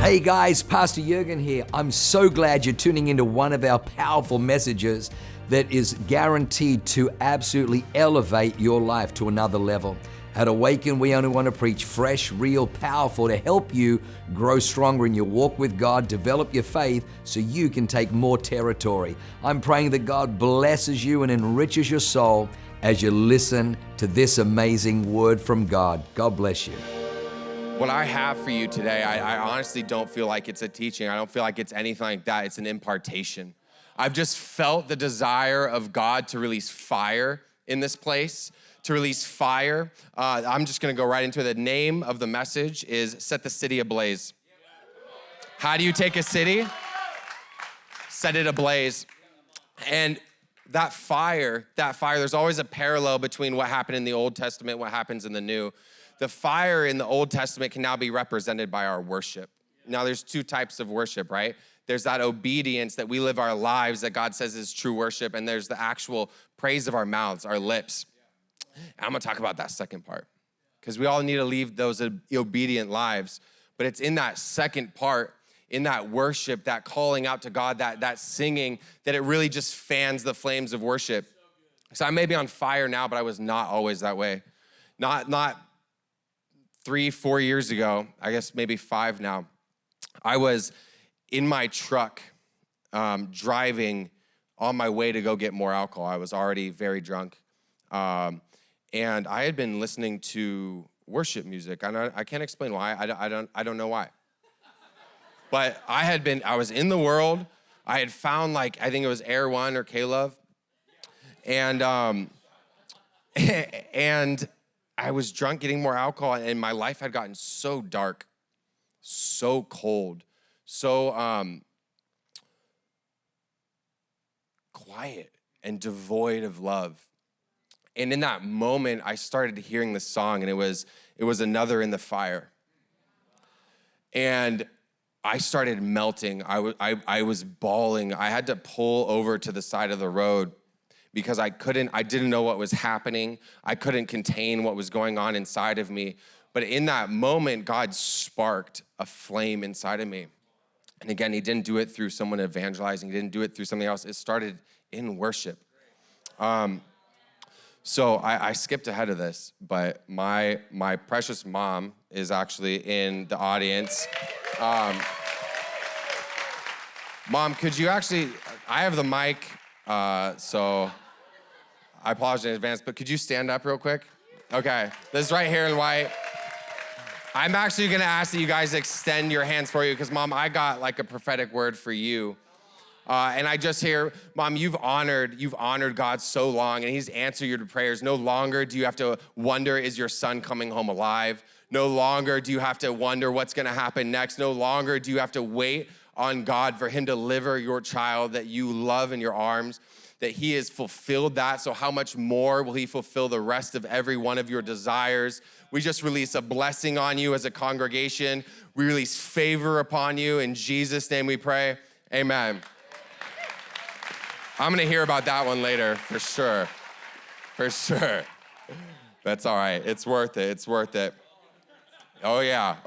Hey guys, Pastor Jurgen here. I'm so glad you're tuning into one of our powerful messages that is guaranteed to absolutely elevate your life to another level. At Awaken, we only want to preach fresh, real, powerful to help you grow stronger in your walk with God, develop your faith so you can take more territory. I'm praying that God blesses you and enriches your soul as you listen to this amazing word from God. God bless you. What I have for you today, I honestly don't feel like it's a teaching. I don't feel like it's anything like that. It's an impartation. I've just felt the desire of God to release fire in this place, to release fire. I'm just gonna go right into it. The name of the message is Set the City Ablaze. How do you take a city? Set it ablaze. And that fire, there's always a parallel between what happened in the Old Testament, what happens in the New. The fire in the Old Testament can now be represented by our worship. Now, there's two types of worship, right? There's that obedience that we live our lives that God says is true worship, and there's the actual praise of our mouths, our lips. And I'm gonna talk about that second part, because we all need to leave those obedient lives, but it's in that second part, in that worship, that calling out to God, that singing, that it really just fans the flames of worship. So I may be on fire now, but I was not always that way. Not 3-4 years ago, I guess maybe 5 now, I was in my truck driving on my way to go get more alcohol. I was already very drunk. And I had been listening to worship music. I can't explain why. I don't know why. But I was in the world. I had found, I think it was Air One or K-Love. And I was drunk, getting more alcohol, and my life had gotten so dark, so cold, so quiet and devoid of love. And in that moment, I started hearing this song, and it was Another in the Fire. And I started melting. I was bawling. I had to pull over to the side of the road because I didn't know what was happening. I couldn't contain what was going on inside of me. But in that moment, God sparked a flame inside of me. And again, he didn't do it through someone evangelizing. He didn't do it through something else. It started in worship. So I skipped ahead of this, but my precious mom is actually in the audience. Mom, could you actually, I have the mic, so I apologize in advance, but could you stand up real quick? Okay, this is right here in white. I'm actually gonna ask that you guys extend your hands for you, because Mom, I got a prophetic word for you. And I just hear, Mom, you've honored God so long, and he's answered your prayers. No longer do you have to wonder, is your son coming home alive? No longer do you have to wonder what's gonna happen next. No longer do you have to wait on God for him to deliver your child that you love in your arms, that he has fulfilled that. So how much more will he fulfill the rest of every one of your desires? We just release a blessing on you as a congregation. We release favor upon you. In Jesus' name we pray, amen. I'm gonna hear about that one later, for sure. For sure. That's all right, it's worth it, it's worth it. Oh yeah.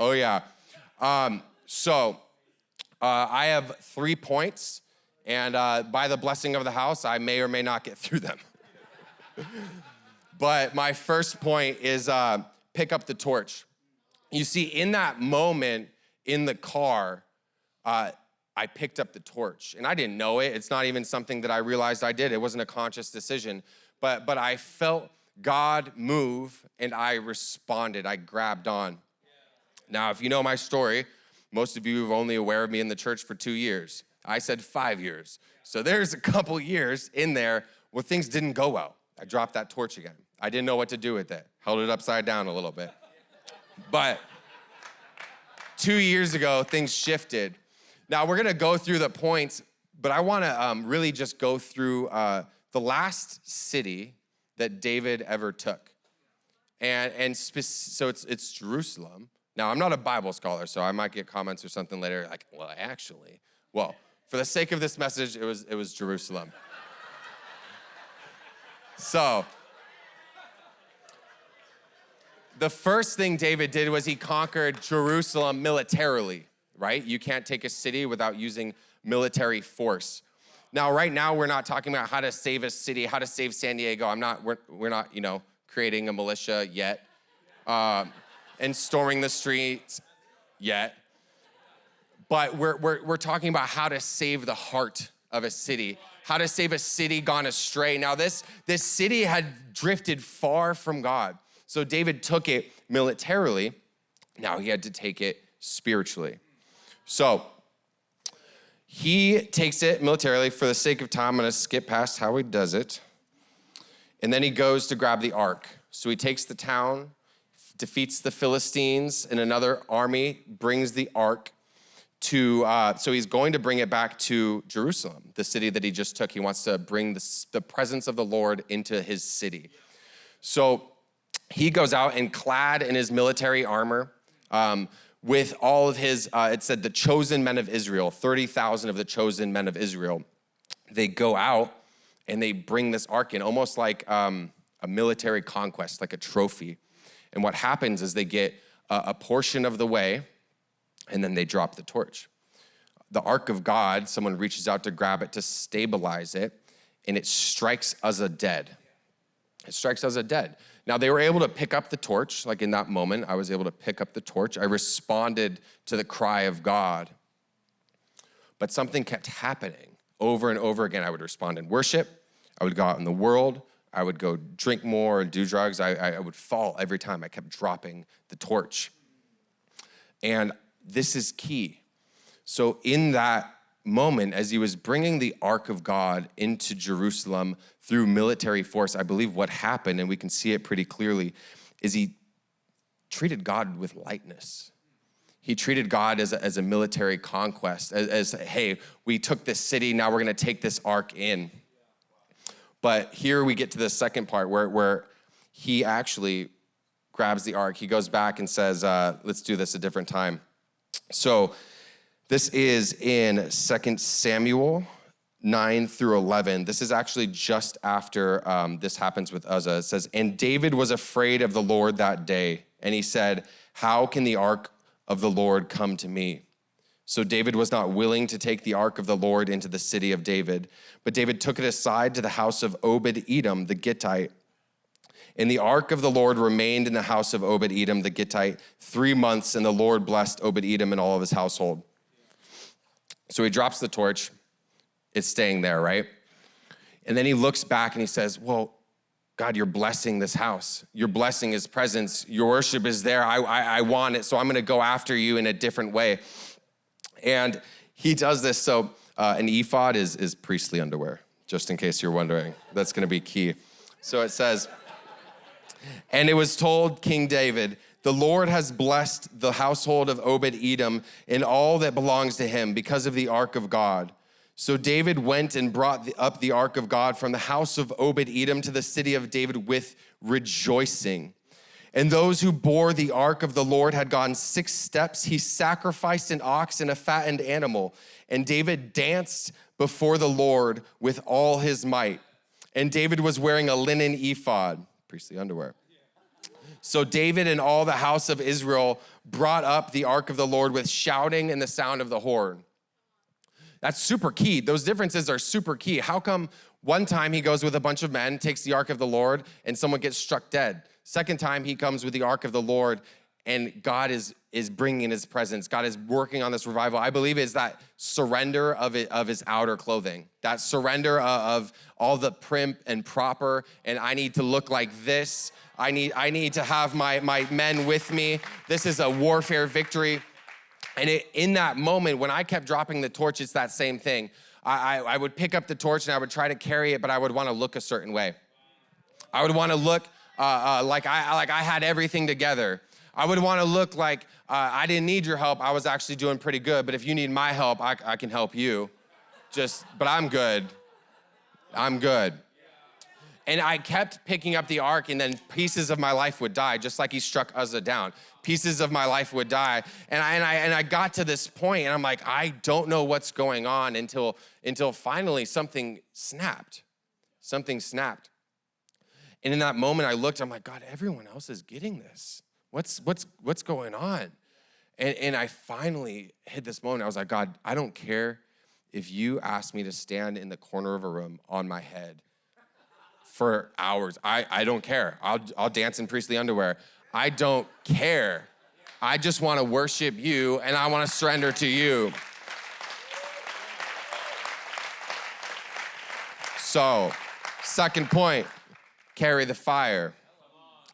I have 3 points, and by the blessing of the house, I may or may not get through them. But my first point is pick up the torch. You see, in that moment in the car, I picked up the torch, and I didn't know it. It's not even something that I realized I did. It wasn't a conscious decision, but I felt God move, and I responded. I grabbed on. Now, if you know my story, most of you are only aware of me in the church for 2 years. I said 5 years. So there's a couple years in there where things didn't go well. I dropped that torch again. I didn't know what to do with it. Held it upside down a little bit. But 2 years ago, things shifted. Now we're gonna go through the points, but I wanna really just go through the last city that David ever took. So it's Jerusalem. Now, I'm not a Bible scholar, so I might get comments or something later well, for the sake of this message, it was Jerusalem. So, the first thing David did was he conquered Jerusalem militarily, right? You can't take a city without using military force. Now, right now, we're not talking about how to save a city, how to save San Diego. We're not, creating a militia yet, and storming the streets yet. But we're talking about how to save the heart of a city, how to save a city gone astray. Now, this city had drifted far from God. So David took it militarily. Now he had to take it spiritually. So he takes it militarily. For the sake of time, I'm going to skip past how he does it. And then he goes to grab the ark. So he takes the town, defeats the Philistines, and another army brings the ark so he's going to bring it back to Jerusalem, the city that he just took. He wants to bring the presence of the Lord into his city. So he goes out and clad in his military armor, with all of his, it said the chosen men of Israel, 30,000 of the chosen men of Israel. They go out and they bring this ark in, almost like a military conquest, like a trophy. And what happens is they get a portion of the way, and then they drop the torch. The ark of God, someone reaches out to grab it to stabilize it, and it strikes Uzzah dead. It strikes Uzzah dead. Now, they were able to pick up the torch. Like in that moment, I was able to pick up the torch. I responded to the cry of God. But something kept happening over and over again. I would respond in worship. I would go out in the world. I would go drink more and do drugs. I would fall every time. I kept dropping the torch. And this is key. So in that moment, as he was bringing the ark of God into Jerusalem through military force, I believe what happened, and we can see it pretty clearly, is he treated God with lightness. He treated God as a military conquest, as hey, we took this city, now we're gonna take this ark in. But here we get to the second part where he actually grabs the ark. He goes back and says, let's do this a different time. So this is in 2 Samuel 9 through 11. This is actually just after this happens with Uzzah. It says, and David was afraid of the Lord that day. And he said, how can the ark of the Lord come to me? So David was not willing to take the ark of the Lord into the city of David. But David took it aside to the house of Obed-Edom, the Gittite. And the ark of the Lord remained in the house of Obed-Edom, the Gittite, 3 months, and the Lord blessed Obed-Edom and all of his household. So he drops the torch. It's staying there, right? And then he looks back and he says, well, God, you're blessing this house. You're blessing his presence. Your worship is there. I want it, so I'm going to go after you in a different way. And he does this. So an ephod is priestly underwear, just in case you're wondering. That's going to be key. So it says, and it was told King David, the Lord has blessed the household of Obed-Edom and all that belongs to him because of the ark of God. So David went and brought up the ark of God from the house of Obed-Edom to the city of David with rejoicing. And those who bore the ark of the Lord had gone 6 steps. He sacrificed an ox and a fattened animal. And David danced before the Lord with all his might. And David was wearing a linen ephod, priestly underwear. So David and all the house of Israel brought up the ark of the Lord with shouting and the sound of the horn. That's super key. Those differences are super key. How come one time he goes with a bunch of men, takes the ark of the Lord, and someone gets struck dead? Second time he comes with the ark of the Lord, and God is bringing in his presence. God is working on this revival. I believe is that surrender of his outer clothing, that surrender of all the prim and proper, and I need to look like this. I need to have my men with me. This is a warfare victory. And in that moment, when I kept dropping the torch, it's that same thing. I would pick up the torch and I would try to carry it, but I would want to look a certain way. I would want to look like I had everything together. I would want to look like I didn't need your help. I was actually doing pretty good. But if you need my help, I can help you. But I'm good. I'm good. And I kept picking up the ark, and then pieces of my life would die, just like he struck Uzzah down. Pieces of my life would die. And I got to this point, and I'm like, I don't know what's going on until finally something snapped. Something snapped. And in that moment, I looked, I'm like, God, everyone else is getting this. What's going on? And I finally hit this moment. I was like, God, I don't care if you ask me to stand in the corner of a room on my head for hours. I don't care. I'll dance in priestly underwear. I don't care. I just want to worship you, and I want to surrender to you. So, second point, carry the fire.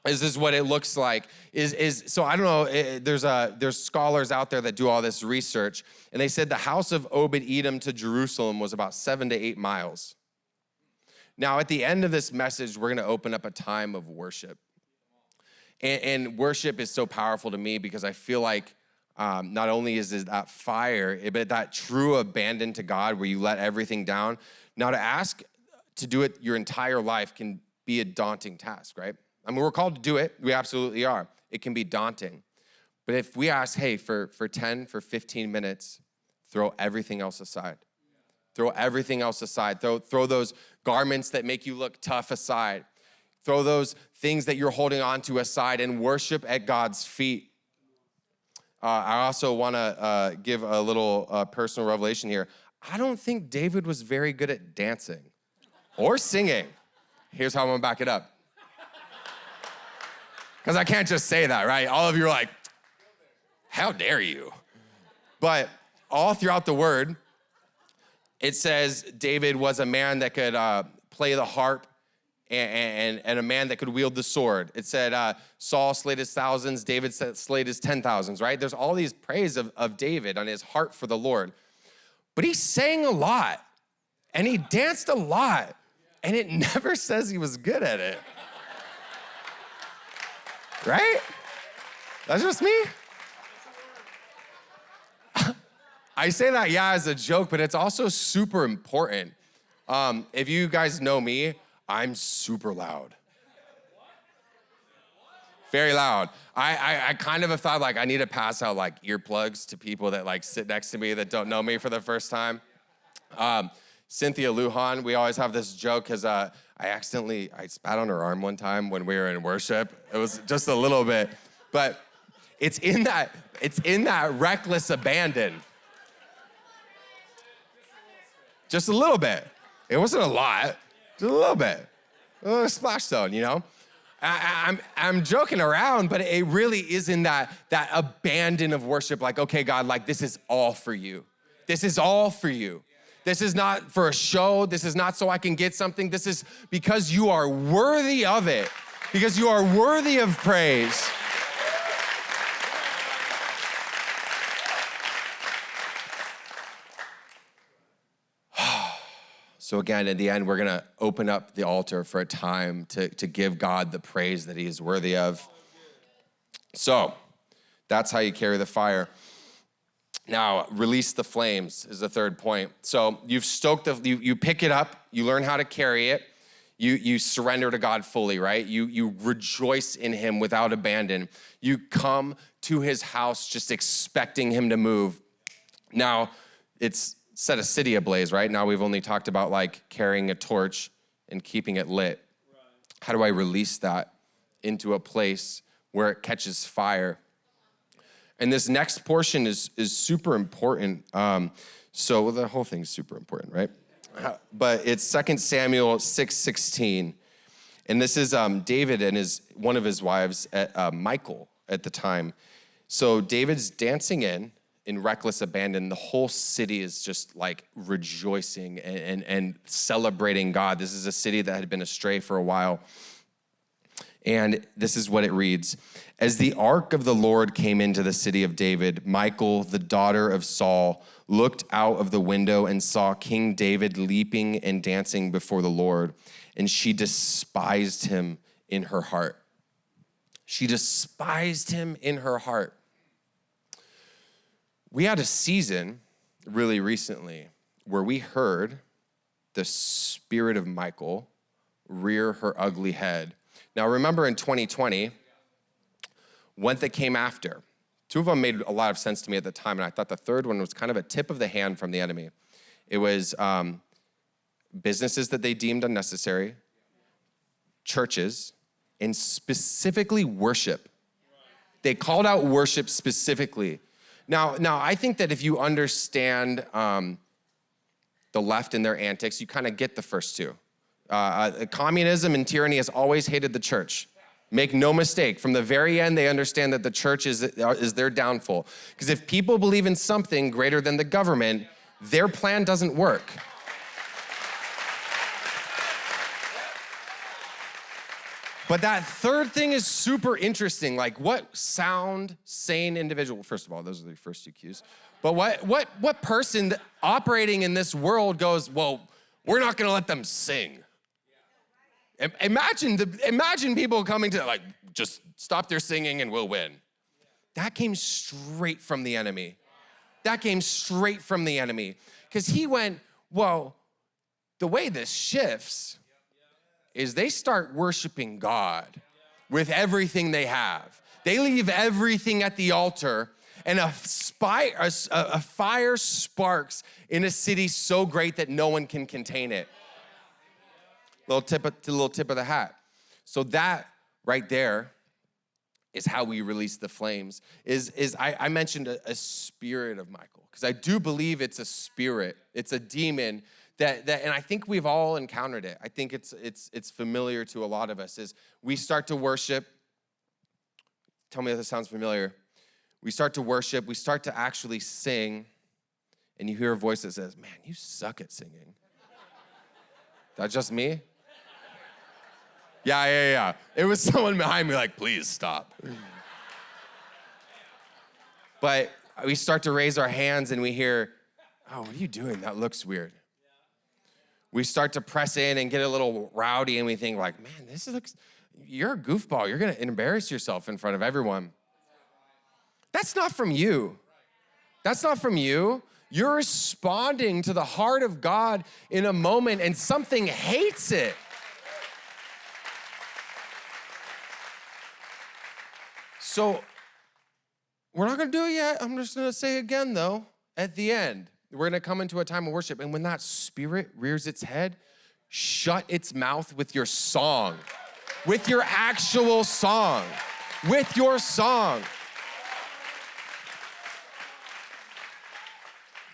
This is what it looks like. So I don't know, there's scholars out there that do all this research, and they said the house of Obed-Edom to Jerusalem was about 7 to 8 miles. Now, at the end of this message, we're gonna open up a time of worship. And worship is so powerful to me because I feel like not only is it that fire, but that true abandon to God where you let everything down. Now, to ask to do it your entire life can be a daunting task, right? I mean, we're called to do it. We absolutely are. It can be daunting. But if we ask, hey, for 10, for 15 minutes, throw everything else aside. Throw everything else aside. Throw those garments that make you look tough aside. Throw those things that you're holding on to aside and worship at God's feet. I also want to give a little personal revelation here. I don't think David was very good at dancing or singing. Here's how I'm going to back it up. Because I can't just say that, right? All of you are like, how dare you? But all throughout the word, it says David was a man that could play the harp and a man that could wield the sword. It said Saul slayed his thousands, David slayed his 10,000s, right? There's all these praise of David on his heart for the Lord. But he sang a lot, and he danced a lot, and it never says he was good at it. Right? That's just me? I say that, as a joke, but it's also super important. If you guys know me, I'm super loud. Very loud. I kind of have thought like I need to pass out like earplugs to people that like sit next to me that don't know me for the first time. Cynthia Lujan, we always have this joke because I spat on her arm one time when we were in worship. It was just a little bit, but it's in that reckless abandon. Just a little bit. It wasn't a lot, just a little bit. A little splash zone, you know? I'm joking around, but it really is in that abandon of worship. Like, okay, God, like this is all for you. This is all for you. This is not for a show. This is not so I can get something. This is because you are worthy of it, because you are worthy of praise. So again, at the end, we're gonna open up the altar for a time to give God the praise that he is worthy of. So that's how you carry the fire. Now, release the flames is the third point. So you've stoked you pick it up, you learn how to carry it, you surrender to God fully, right? You rejoice in him without abandon. You come to his house just expecting him to move. Now, it's set a city ablaze, right? Now we've only talked about like carrying a torch and keeping it lit. Right. How do I release that into a place where it catches fire? And this next portion is super important. So the whole thing's super important, right? But it's 2 Samuel 6:16. And this is David and one of his wives, Michal, at the time. So David's dancing in reckless abandon. The whole city is just like rejoicing and celebrating God. This is a city that had been astray for a while. And this is what it reads. As the ark of the Lord came into the city of David, Michal, the daughter of Saul, looked out of the window and saw King David leaping and dancing before the Lord. And she despised him in her heart. She despised him in her heart. We had a season really recently where we heard the spirit of Michal rear her ugly head. Now, remember in 2020, one that came after. Two of them made a lot of sense to me at the time, and I thought the third one was kind of a tip of the hand from the enemy. It was businesses that they deemed unnecessary, churches, and specifically worship. They called out worship specifically. Now, I think that if you understand the left and their antics, you kind of get the first two. Communism and tyranny has always hated the church. Make no mistake, from the very end, they understand that the church is their downfall. Because if people believe in something greater than the government, their plan doesn't work. But that third thing is super interesting. Like, what sound, sane individual, first of all, those are the first two cues. But what person operating in this world goes, well, we're not gonna let them sing. Imagine people coming to, like, just stop their singing and we'll win. That came straight from the enemy. That came straight from the enemy. Because he went, well, the way this shifts is they start worshiping God with everything they have. They leave everything at the altar, and a fire sparks in a city so great that no one can contain it. Little tip of the hat. So that right there is how we release the flames. I mentioned a spirit of Michael, because I do believe it's a spirit. It's a demon that, and I think we've all encountered it. I think it's familiar to a lot of us. Is we start to worship. Tell me if this sounds familiar. We start to worship. We start to actually sing, and you hear a voice that says, "Man, you suck at singing." That's just me? Yeah. It was someone behind me like, please stop. But we start to raise our hands and we hear, oh, what are you doing? That looks weird. We start to press in and get a little rowdy and we think like, man, you're a goofball. You're gonna embarrass yourself in front of everyone. That's not from you. That's not from you. You're responding to the heart of God in a moment and something hates it. So we're not gonna do it yet. I'm just gonna say again though, at the end, we're gonna come into a time of worship, and when that spirit rears its head, shut its mouth with your song, with your actual song, with your song.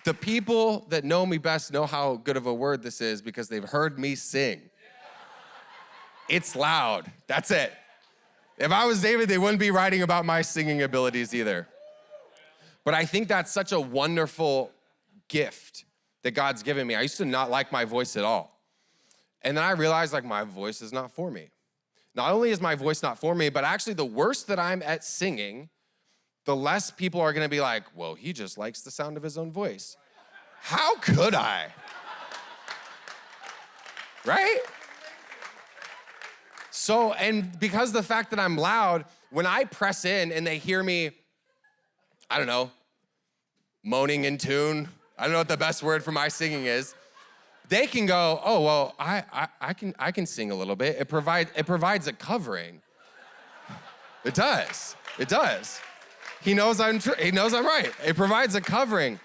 The people that know me best know how good of a word this is because they've heard me sing. It's loud, that's it. If I was David, they wouldn't be writing about my singing abilities either. But I think that's such a wonderful gift that God's given me. I used to not like my voice at all. And then I realized like my voice is not for me. Not only is my voice not for me, but actually the worse that I'm at singing, the less people are gonna be like, well, he just likes the sound of his own voice. How could I? Right? So, and because of the fact that I'm loud, when I press in and they hear me, I don't know, moaning in tune, I don't know what the best word for my singing is, they can go, oh, well, I can sing a little bit. It provides a covering. It does. He knows I'm right. It provides a covering.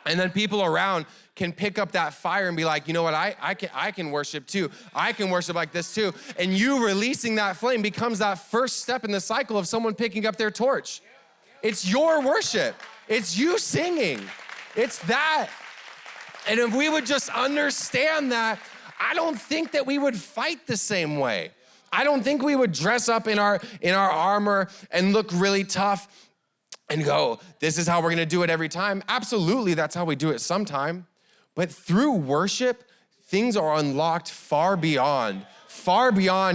And then people around can pick up that fire and be like, you know what, I can worship too. I can worship like this too. And you releasing that flame becomes that first step in the cycle of someone picking up their torch. It's your worship. It's you singing. It's that. And if we would just understand that, I don't think that we would fight the same way. I don't think we would dress up in our armor and look really tough and go, this is how we're gonna do it every time. Absolutely, that's how we do it sometime. But through worship, things are unlocked far beyond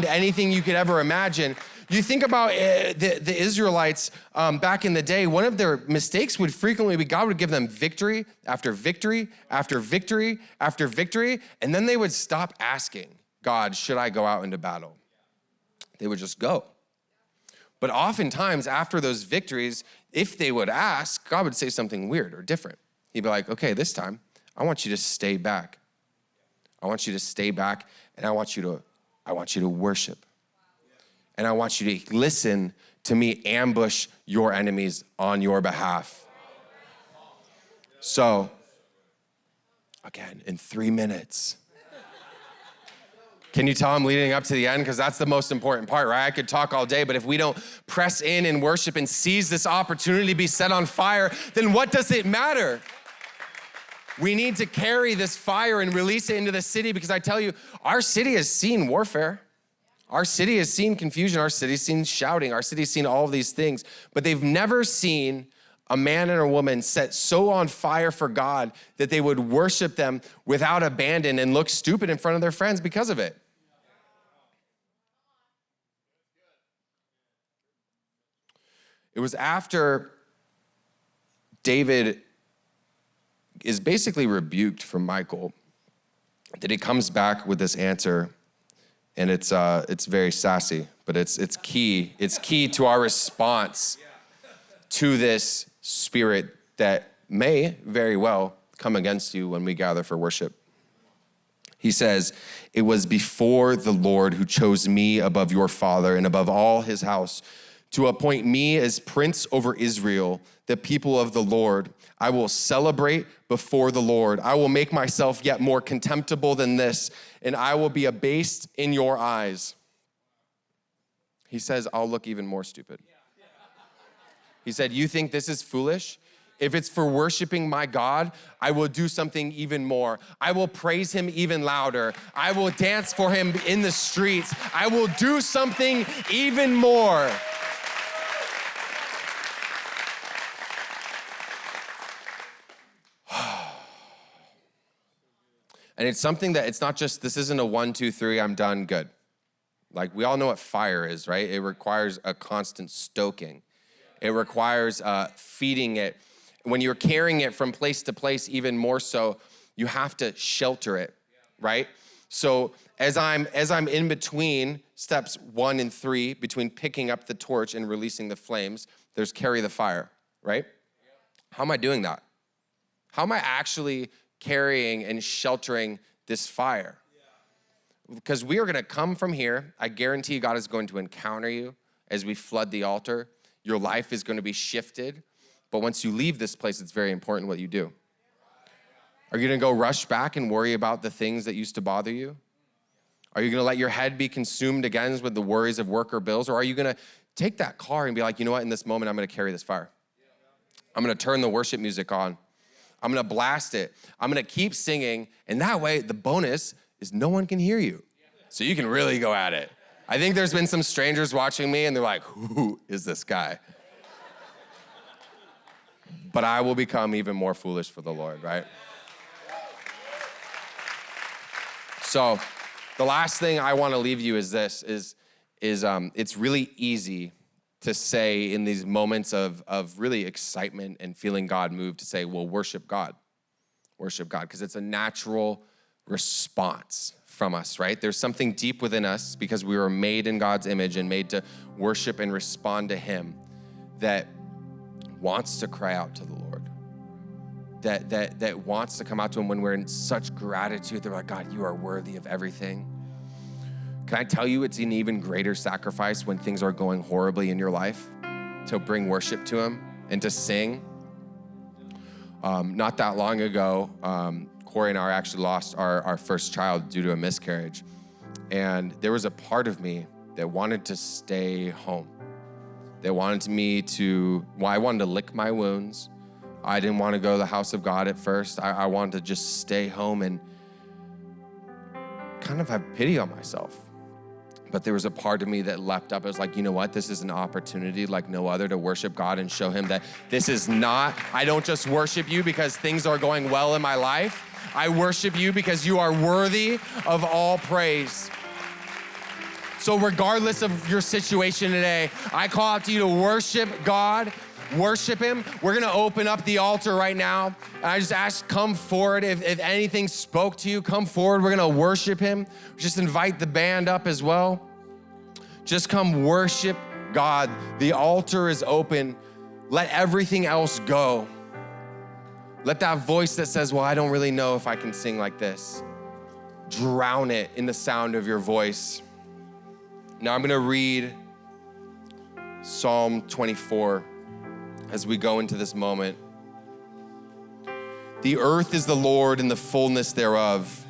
anything you could ever imagine. You think about the Israelites back in the day, one of their mistakes would frequently be God would give them victory after victory after victory after victory, and then they would stop asking God, should I go out into battle? They would just go. But oftentimes after those victories, if they would ask, God would say something weird or different. He'd be like, okay, this time, I want you to stay back. I want you to stay back, and I want you to worship. And I want you to listen to me ambush your enemies on your behalf. So, again, in 3 minutes, Can you tell I'm leading up to the end? Because that's the most important part, right? I could talk all day, but if we don't press in and worship and seize this opportunity to be set on fire, then what does it matter? We need to carry this fire and release it into the city, because I tell you, our city has seen warfare. Our city has seen confusion. Our city's seen shouting. Our city's seen all of these things, but they've never seen a man and a woman set so on fire for God that they would worship them without abandon and look stupid in front of their friends because of it. It was after David is basically rebuked from Michal that he comes back with this answer, and it's very sassy, but it's key. It's key to our response to this spirit that may very well come against you when we gather for worship. He says, "It was before the Lord who chose me above your father and above all his house, to appoint me as prince over Israel, the people of the Lord. I will celebrate before the Lord. I will make myself yet more contemptible than this, and I will be abased in your eyes." He says, I'll look even more stupid. He said, you think this is foolish? If it's for worshiping my God, I will do something even more. I will praise him even louder. I will dance for him in the streets. I will do something even more. And it's something that it's not just, this isn't a 1, 2, 3, I'm done, good. Like, we all know what fire is, right? It requires a constant stoking. It requires feeding it. When you're carrying it from place to place, even more so, you have to shelter it, right? So as I'm in between steps 1 and 3, between picking up the torch and releasing the flames, there's carry the fire, right? How am I doing that? How am I actually carrying and sheltering this fire? Because we are gonna come from here. I guarantee God is going to encounter you as we flood the altar. Your life is gonna be shifted. But once you leave this place, it's very important what you do. Are you gonna go rush back and worry about the things that used to bother you? Are you gonna let your head be consumed again with the worries of work or bills? Or are you gonna take that car and be like, you know what, in this moment, I'm gonna carry this fire. I'm gonna turn the worship music on. I'm gonna blast it. I'm gonna keep singing. And that way, the bonus is no one can hear you. So you can really go at it. I think there's been some strangers watching me and they're like, who is this guy? But I will become even more foolish for the Lord, right? So the last thing I wanna leave you is this, is it's really easy to say in these moments of really excitement and feeling God move to say, well, worship God, because it's a natural response from us, right? There's something deep within us because we were made in God's image and made to worship and respond to him that wants to cry out to the Lord, that wants to come out to him when we're in such gratitude. They're like, God, you are worthy of everything. Can I tell you it's an even greater sacrifice when things are going horribly in your life to bring worship to him and to sing? Not that long ago, Corey and I actually lost our first child due to a miscarriage. And there was a part of me that wanted to stay home. They wanted me to, I wanted to lick my wounds. I didn't want to go to the house of God at first. I wanted to just stay home and kind of have pity on myself. But there was a part of me that leapt up. It was like, you know what? This is an opportunity like no other to worship God and show him that this is not, I don't just worship you because things are going well in my life. I worship you because you are worthy of all praise. So regardless of your situation today, I call out to you to worship God, worship him. We're gonna open up the altar right now. And I just ask, come forward. If anything spoke to you, come forward. We're gonna worship him. Just invite the band up as well. Just come worship God. The altar is open. Let everything else go. Let that voice that says, well, I don't really know if I can sing like this, drown it in the sound of your voice. Now I'm gonna read Psalm 24 as we go into this moment. The earth is the Lord and the fullness thereof,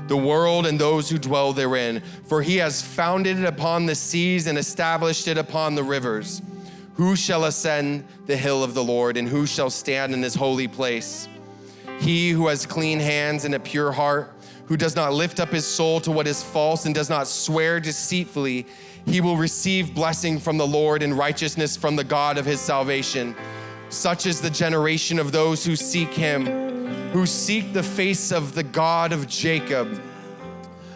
the world and those who dwell therein. For he has founded it upon the seas and established it upon the rivers. Who shall ascend the hill of the Lord, and who shall stand in his holy place? He who has clean hands and a pure heart, who does not lift up his soul to what is false and does not swear deceitfully, he will receive blessing from the Lord and righteousness from the God of his salvation. Such is the generation of those who seek him, who seek the face of the God of Jacob.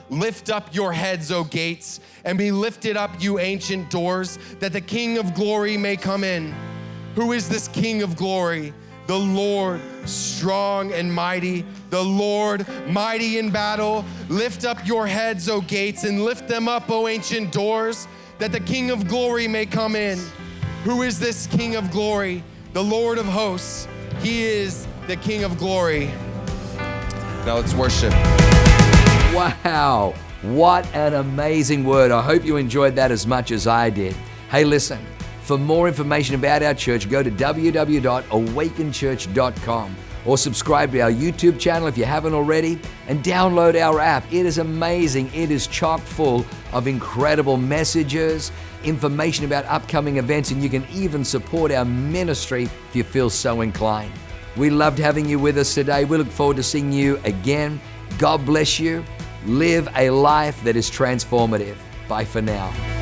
Lift up your heads, O gates, and be lifted up, you ancient doors, that the King of glory may come in. Who is this King of glory? The Lord, strong and mighty, the Lord, mighty in battle. Lift up your heads, O gates, and lift them up, O ancient doors, that the King of glory may come in. Who is this King of glory? The Lord of hosts. He is the King of glory. Now let's worship. Wow, what an amazing word. I hope you enjoyed that as much as I did. Hey, listen, for more information about our church, go to www.awakenchurch.com or subscribe to our YouTube channel if you haven't already, and download our app. It is amazing. It is chock full of incredible messages, information about upcoming events, and you can even support our ministry if you feel so inclined. We loved having you with us today. We look forward to seeing you again. God bless you. Live a life that is transformative. Bye for now.